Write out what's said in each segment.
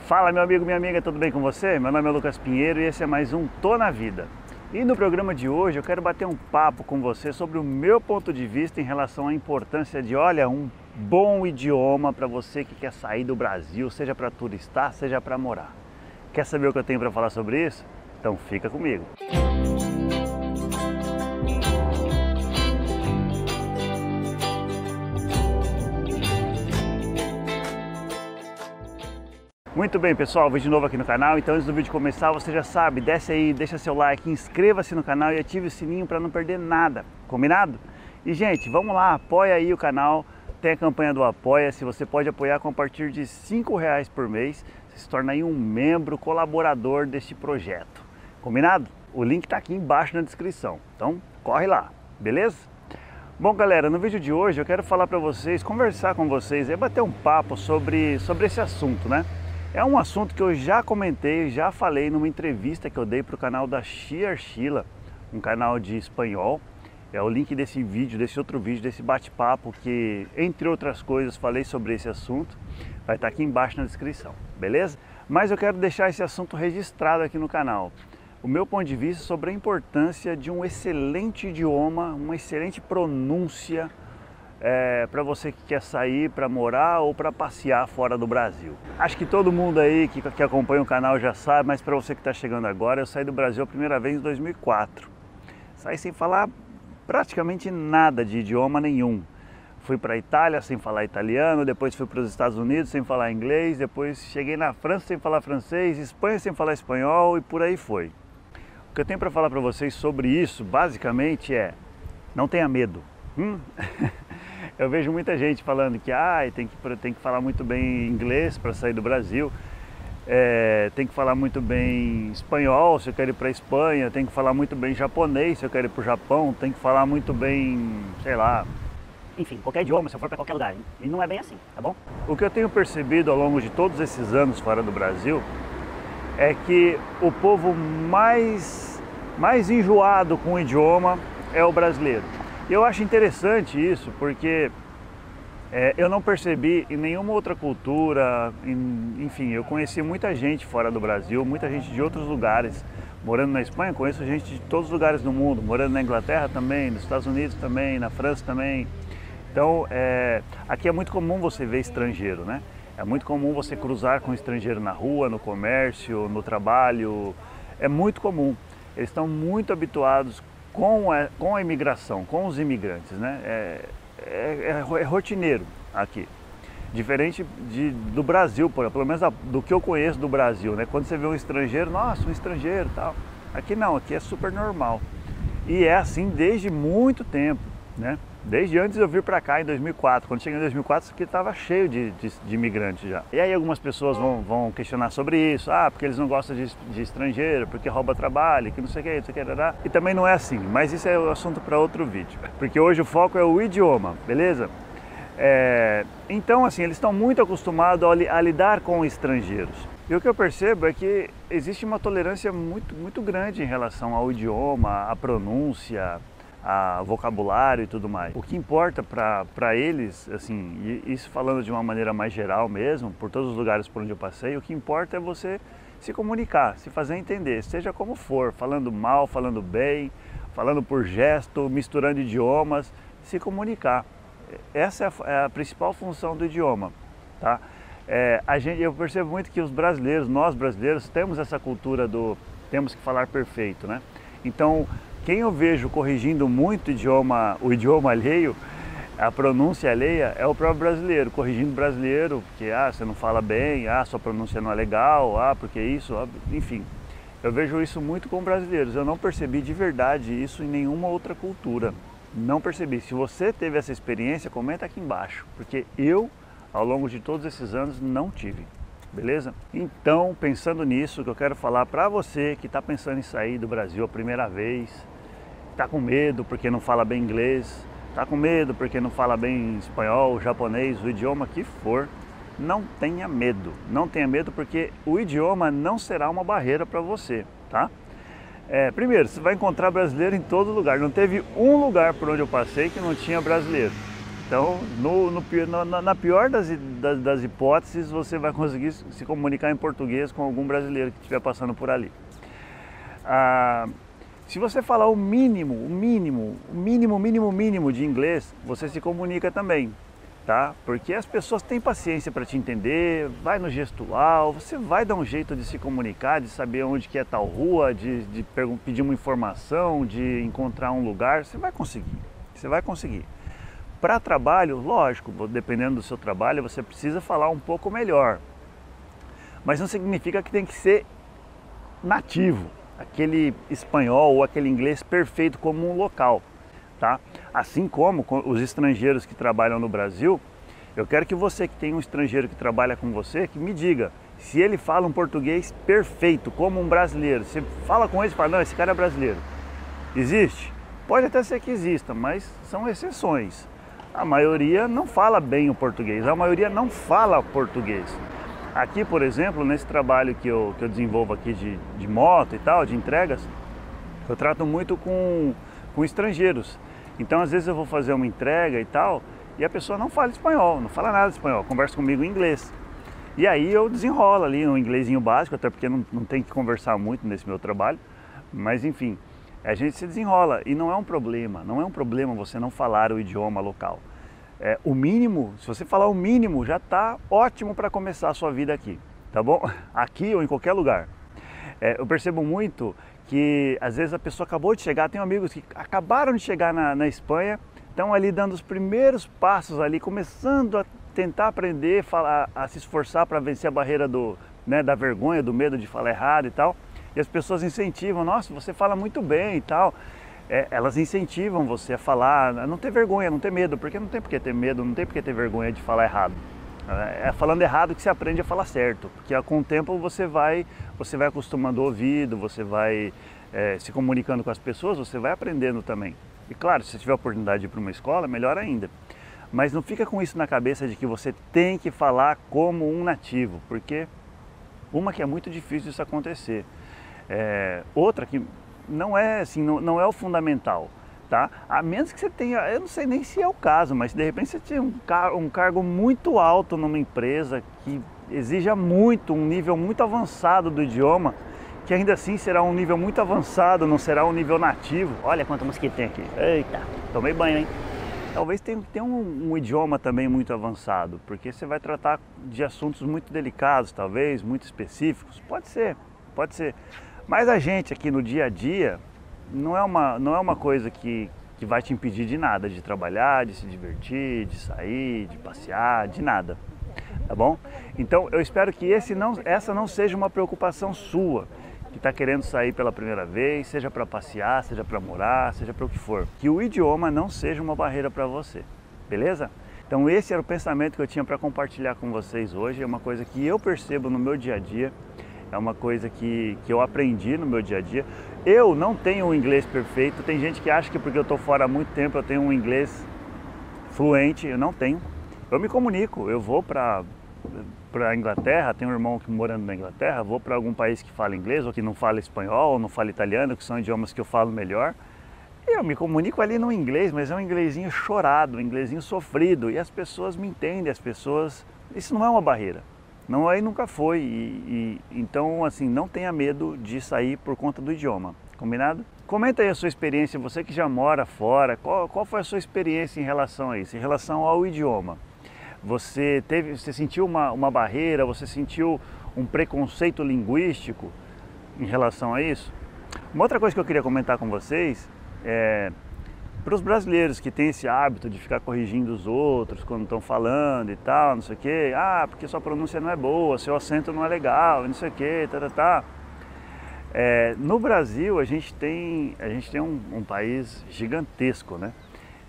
Fala meu amigo, minha amiga, tudo bem com você? Meu nome é Lucas Pinheiro e esse é mais um Tô na Vida. E no programa de hoje eu quero bater um papo com você sobre o meu ponto de vista em relação à importância de, um bom idioma para você que quer sair do Brasil, seja para turistar, seja para morar. Quer saber o que eu tenho para falar sobre isso? Então fica comigo. Muito bem pessoal, vídeo novo aqui no canal, então antes do vídeo começar você já sabe, desce aí, deixa seu like, inscreva-se no canal e ative o sininho para não perder nada, combinado? E gente, vamos lá, apoia aí o canal, tem a campanha do Apoia-se, você pode apoiar com a partir de R$5 por mês, você se torna aí um membro colaborador deste projeto, combinado? O link está aqui embaixo na descrição, então corre lá, beleza? Bom galera, no vídeo de hoje eu quero falar para vocês, conversar com vocês, bater um papo sobre esse assunto, né? É um assunto que eu já comentei, já falei numa entrevista que eu dei para o canal da Xia Archila, um canal de espanhol. É o link desse vídeo, desse outro vídeo, desse bate-papo que, entre outras coisas, falei sobre esse assunto. Vai estar aqui embaixo na descrição, beleza? Mas eu quero deixar esse assunto registrado aqui no canal. O meu ponto de vista sobre a importância de um excelente idioma, uma excelente pronúncia, para você que quer sair para morar ou para passear fora do Brasil. Acho que todo mundo aí que acompanha o canal já sabe, mas para você que está chegando agora, eu saí do Brasil a primeira vez em 2004. Saí sem falar praticamente nada de idioma nenhum. Fui para a Itália sem falar italiano, depois fui para os Estados Unidos sem falar inglês, depois cheguei na França sem falar francês, Espanha sem falar espanhol e por aí foi. O que eu tenho para falar para vocês sobre isso, basicamente não tenha medo. Eu vejo muita gente falando que tem que falar muito bem inglês para sair do Brasil, tem que falar muito bem espanhol se eu quero ir para a Espanha, tem que falar muito bem japonês se eu quero ir para o Japão, tem que falar muito bem, sei lá, enfim, qualquer idioma se eu for para qualquer lugar. E não é bem assim, tá bom? O que eu tenho percebido ao longo de todos esses anos fora do Brasil é que o povo mais enjoado com o idioma é o brasileiro. E eu acho interessante isso porque eu não percebi em nenhuma outra cultura, enfim, eu conheci muita gente fora do Brasil, muita gente de outros lugares. Morando na Espanha, conheço gente de todos os lugares do mundo, morando na Inglaterra também, nos Estados Unidos também, na França também. Então, aqui é muito comum você ver estrangeiro, né? É muito comum você cruzar com estrangeiro na rua, no comércio, no trabalho, é muito comum. Eles estão muito habituados com a imigração, com os imigrantes, né? É rotineiro aqui. Diferente do Brasil, pelo menos do que eu conheço do Brasil, né? Quando você vê um estrangeiro, nossa, um estrangeiro e tal. Aqui não, aqui é super normal. E é assim desde muito tempo, né? Desde antes de eu vir para cá em 2004. Quando cheguei em 2004, isso aqui estava cheio de imigrantes já. E aí algumas pessoas vão questionar sobre isso. Porque eles não gostam de estrangeiro, porque rouba trabalho, que não sei o que, não sei o que. E também não é assim, mas isso é o assunto para outro vídeo. Porque hoje o foco é o idioma, beleza? Então, assim, eles estão muito acostumados a lidar com estrangeiros. E o que eu percebo é que existe uma tolerância muito grande em relação ao idioma, à pronúncia, a vocabulário e tudo mais. O que importa para eles, assim, isso falando de uma maneira mais geral mesmo, por todos os lugares por onde eu passei, o que importa é você se comunicar, se fazer entender, seja como for, falando mal, falando bem, falando por gesto, misturando idiomas, se comunicar. Essa é a principal função do idioma, tá? Eu percebo muito que os brasileiros, nós brasileiros, temos essa cultura temos que falar perfeito, né? Então, quem eu vejo corrigindo muito o idioma alheio, a pronúncia alheia, é o próprio brasileiro, corrigindo o brasileiro, porque você não fala bem, sua pronúncia não é legal, porque isso, enfim. Eu vejo isso muito com brasileiros, eu não percebi de verdade isso em nenhuma outra cultura, não percebi. Se você teve essa experiência, comenta aqui embaixo, porque eu, ao longo de todos esses anos, não tive. Beleza? Então, pensando nisso, que eu quero falar para você que está pensando em sair do Brasil a primeira vez, está com medo porque não fala bem inglês, está com medo porque não fala bem espanhol, japonês, o idioma que for, não tenha medo. Não tenha medo porque o idioma não será uma barreira para você, tá? Primeiro, você vai encontrar brasileiro em todo lugar. Não teve um lugar por onde eu passei que não tinha brasileiro. Então, na pior das hipóteses, você vai conseguir se comunicar em português com algum brasileiro que estiver passando por ali. Se você falar o mínimo de inglês, você se comunica também, tá? Porque as pessoas têm paciência para te entender, vai no gestual, você vai dar um jeito de se comunicar, de saber onde que é tal rua, de pedir uma informação, de encontrar um lugar, você vai conseguir. Para trabalho, lógico, dependendo do seu trabalho, você precisa falar um pouco melhor, mas não significa que tem que ser nativo, aquele espanhol ou aquele inglês perfeito como um local, tá? Assim como os estrangeiros que trabalham no Brasil, eu quero que você que tem um estrangeiro que trabalha com você, que me diga se ele fala um português perfeito, como um brasileiro. Você fala com ele e fala, não, esse cara é brasileiro. Existe? Pode até ser que exista, mas são exceções. A maioria não fala bem o português, a maioria não fala português. Aqui, por exemplo, nesse trabalho que eu desenvolvo aqui de moto e tal, de entregas, eu trato muito com estrangeiros. Então, às vezes eu vou fazer uma entrega e tal, e a pessoa não fala espanhol, não fala nada de espanhol, conversa comigo em inglês. E aí eu desenrolo ali um inglesinho básico, até porque não tem que conversar muito nesse meu trabalho, mas enfim, a gente se desenrola e não é um problema você não falar o idioma local. O mínimo, se você falar o mínimo, já está ótimo para começar a sua vida aqui, tá bom? Aqui ou em qualquer lugar. Eu percebo muito que às vezes a pessoa acabou de chegar, tenho amigos que acabaram de chegar na Espanha, estão ali dando os primeiros passos ali, começando a tentar aprender, a se esforçar para vencer a barreira da vergonha, do medo de falar errado e tal. E as pessoas incentivam, nossa, você fala muito bem e tal. Elas incentivam você a falar, a não ter vergonha, a não ter medo, porque não tem por que ter medo, não tem por que ter vergonha de falar errado. É falando errado que você aprende a falar certo, porque com o tempo você vai acostumando o ouvido, você vai se comunicando com as pessoas, você vai aprendendo também. E claro, se você tiver a oportunidade de ir para uma escola, melhor ainda. Mas não fica com isso na cabeça de que você tem que falar como um nativo, porque que é muito difícil isso acontecer. Outra que não é assim, não é o fundamental, tá? A menos que você tenha, eu não sei nem se é o caso, mas de repente você tem um cargo muito alto numa empresa que exija muito, um nível muito avançado do idioma, que ainda assim será um nível muito avançado, não será um nível nativo. Olha quanto mosquito tem aqui. Eita, tomei banho, hein? Talvez tenha um idioma também muito avançado, porque você vai tratar de assuntos muito delicados, talvez, muito específicos. Pode ser. Mas a gente aqui no dia a dia não é uma coisa que vai te impedir de nada, de trabalhar, de se divertir, de sair, de passear, de nada, tá bom? Então eu espero que essa não seja uma preocupação sua, que está querendo sair pela primeira vez, seja para passear, seja para morar, seja para o que for. Que o idioma não seja uma barreira para você, beleza? Então esse era o pensamento que eu tinha para compartilhar com vocês hoje, é uma coisa que eu percebo no meu dia a dia, é uma coisa que eu aprendi no meu dia a dia. Eu não tenho um inglês perfeito, tem gente que acha que porque eu estou fora há muito tempo eu tenho um inglês fluente, eu não tenho. Eu me comunico, eu vou para a Inglaterra, tenho um irmão que morando na Inglaterra, vou para algum país que fala inglês ou que não fala espanhol, ou não fala italiano, que são idiomas que eu falo melhor. E eu me comunico ali no inglês, mas é um inglesinho chorado, um inglesinho sofrido, e as pessoas me entendem, isso não é uma barreira. Não, aí nunca foi, então assim, não tenha medo de sair por conta do idioma, combinado? Comenta aí a sua experiência, você que já mora fora, qual foi a sua experiência em relação a isso, em relação ao idioma? Você sentiu uma barreira, você sentiu um preconceito linguístico em relação a isso? Uma outra coisa que eu queria comentar com vocês é para os brasileiros que têm esse hábito de ficar corrigindo os outros quando estão falando e tal, não sei o quê, porque sua pronúncia não é boa, seu acento não é legal, não sei o quê, no Brasil a gente tem um país gigantesco, né?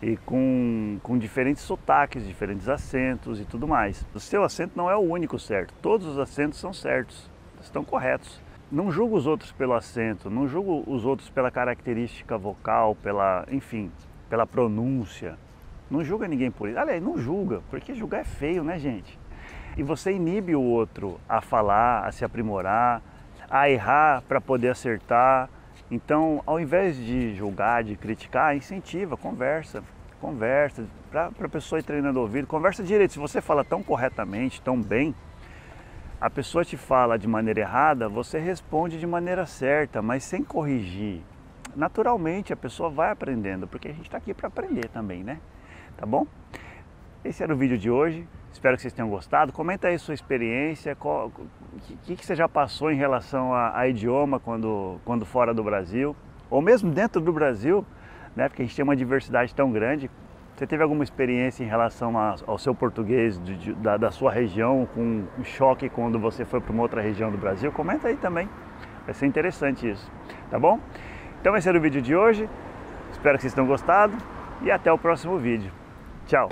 E com diferentes sotaques, diferentes acentos e tudo mais. O seu acento não é o único certo, todos os acentos são certos, estão corretos. Não julgo os outros pelo acento, não julgo os outros pela característica vocal, pela pronúncia. Não julga ninguém por isso. Aliás, não julga, porque julgar é feio, né, gente? E você inibe o outro a falar, a se aprimorar, a errar para poder acertar. Então, ao invés de julgar, de criticar, incentiva, conversa conversa, para a pessoa ir treinando o ouvido, conversa direito. Se você fala tão corretamente, tão bem, a pessoa te fala de maneira errada, você responde de maneira certa, mas sem corrigir. Naturalmente a pessoa vai aprendendo, porque a gente está aqui para aprender também, né? Tá bom? Esse era o vídeo de hoje, espero que vocês tenham gostado. Comenta aí sua experiência, o que você já passou em relação a idioma quando fora do Brasil, ou mesmo dentro do Brasil, né? Porque a gente tem uma diversidade tão grande. Você teve alguma experiência em relação ao seu português da sua região, com um choque quando você foi para uma outra região do Brasil? Comenta aí também, vai ser interessante isso, tá bom? Então esse era o vídeo de hoje, espero que vocês tenham gostado e até o próximo vídeo. Tchau!